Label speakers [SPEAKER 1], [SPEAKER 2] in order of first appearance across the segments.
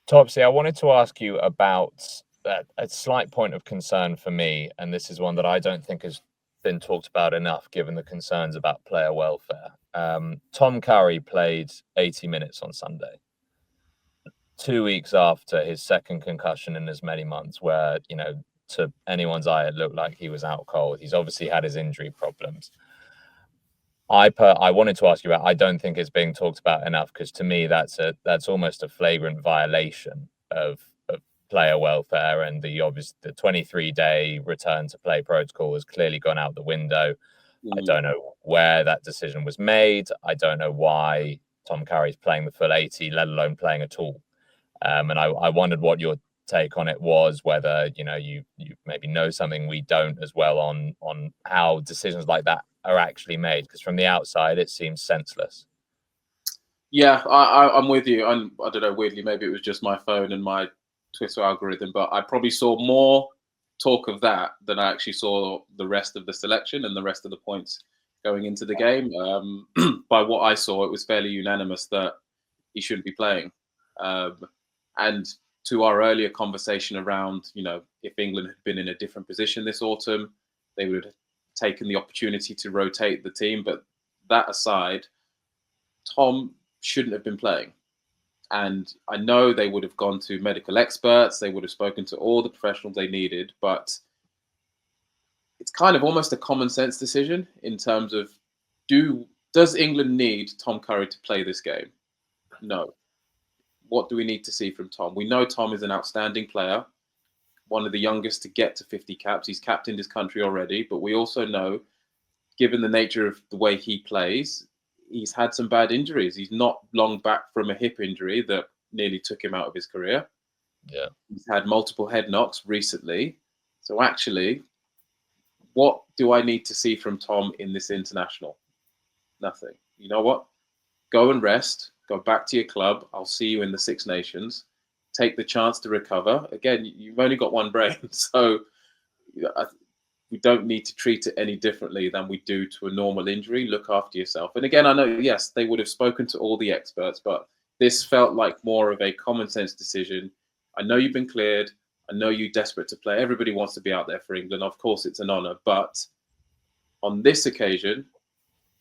[SPEAKER 1] Topsy, I wanted to ask you about a slight point of concern for me, and this is one that I don't think has been talked about enough, given the concerns about player welfare. Tom Curry played 80 minutes on Sunday, 2 weeks after his second concussion in as many months, where, to anyone's eye, it looked like he was out cold. He's obviously had his injury problems. I wanted to ask you about. I don't think it's being talked about enough, because to me that's almost a flagrant violation of player welfare, and the 23-day return to play protocol has clearly gone out the window. I don't know where that decision was made. I don't know why Tom Curry's playing the full 80, let alone playing at all. And I wondered what your take on it was, whether you maybe know something we don't as well on how decisions like that are actually made, because from the outside it seems senseless.
[SPEAKER 2] Yeah, I'm with you. I don't know, weirdly, maybe it was just my phone and my Twitter algorithm, but I probably saw more talk of that than I actually saw the rest of the selection and the rest of the points going into the game. By what I saw, it was fairly unanimous that he shouldn't be playing. And to our earlier conversation around, if England had been in a different position this autumn, they would have taken the opportunity to rotate the team. But that aside, Tom shouldn't have been playing. And I know they would have gone to medical experts, they would have spoken to all the professionals they needed, but it's kind of almost a common sense decision in terms of, does England need Tom Curry to play this game? No. What do we need to see from Tom? We know Tom is an outstanding player, one of the youngest to get to 50 caps. He's captained his country already, but we also know, given the nature of the way he plays, he's had some bad injuries. He's not long back from a hip injury that nearly took him out of his career.
[SPEAKER 1] Yeah.
[SPEAKER 2] He's had multiple head knocks recently. So actually, what do I need to see from Tom in this international? Nothing. You know what? Go and rest. Go back to your club. I'll see you in the Six Nations. Take the chance to recover. Again, you've only got one brain, so we don't need to treat it any differently than we do to a normal injury. Look after yourself. And again, I know, yes, they would have spoken to all the experts, but this felt like more of a common sense decision. I know you've been cleared. I know you're desperate to play. Everybody wants to be out there for England. Of course, it's an honour. But on this occasion,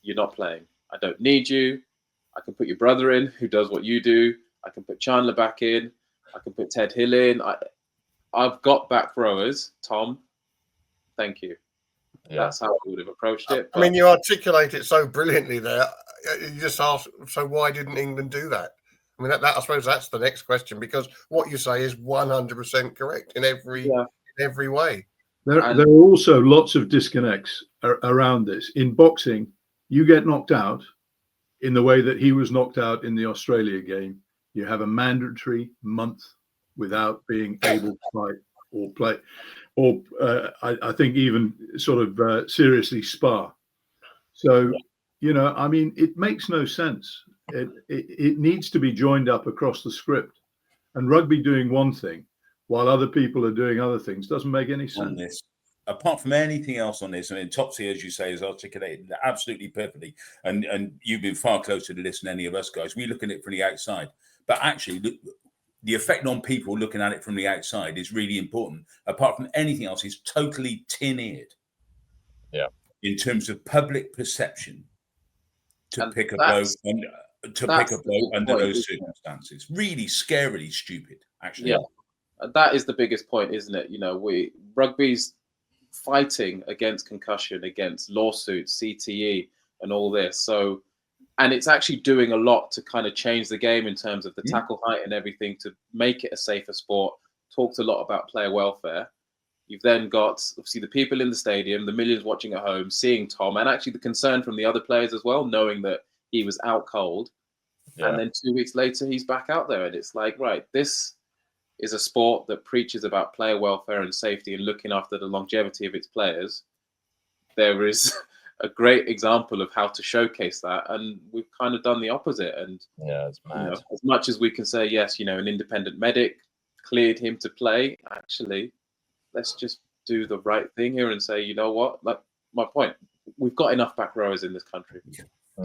[SPEAKER 2] you're not playing. I don't need you. I can put your brother in, who does what you do. I can put Chandler back in. I can put Ted Hill in. I've got back rowers, Tom. Thank you. Yeah. That's how I would have approached it.
[SPEAKER 3] I mean, you articulate it so brilliantly there. You just ask, so why didn't England do that? I mean, I suppose that's the next question, because what you say is 100% correct in every way.
[SPEAKER 4] There are also lots of disconnects around this. In boxing, you get knocked out in the way that he was knocked out in the Australia game. You have a mandatory month without being able to fight or play, or I think even sort of seriously spar. So, I mean, it makes no sense. It needs to be joined up across the script. And rugby doing one thing while other people are doing other things doesn't make any sense.
[SPEAKER 5] On this. Apart from anything else on this, I mean, Topsy, as you say, has articulated absolutely perfectly. And you've been far closer to this than any of us guys. We look at it from the outside. But actually, the effect on people looking at it from the outside is really important. Apart from anything else, it's totally tin-eared.
[SPEAKER 1] Yeah.
[SPEAKER 5] In terms of public perception to pick a bloke under those circumstances. Really scarily stupid, actually.
[SPEAKER 2] Yeah. That is the biggest point, isn't it? Rugby's fighting against concussion, against lawsuits, CTE, and all this. And it's actually doing a lot to kind of change the game in terms of the tackle height and everything to make it a safer sport. Talked a lot about player welfare. You've then got, obviously, the people in the stadium, the millions watching at home, seeing Tom, and actually the concern from the other players as well, knowing that he was out cold. Yeah. And then 2 weeks later, he's back out there. And it's like, right, this is a sport that preaches about player welfare and safety and looking after the longevity of its players. There is a great example of how to showcase that, and we've kind of done the opposite. And
[SPEAKER 1] it's mad.
[SPEAKER 2] As much as we can say, yes, an independent medic cleared him to play, actually, let's just do the right thing here and say, you know what? Like my point, we've got enough back rowers in this country.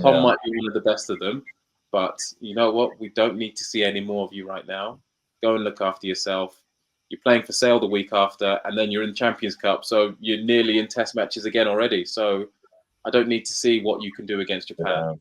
[SPEAKER 2] Tom might be one of the best of them, but you know what? We don't need to see any more of you right now. go and look after yourself. You're playing for Sale the week after, and then you're in the Champions Cup. So you're nearly in test matches again already. So I don't need to see what you can do against Japan.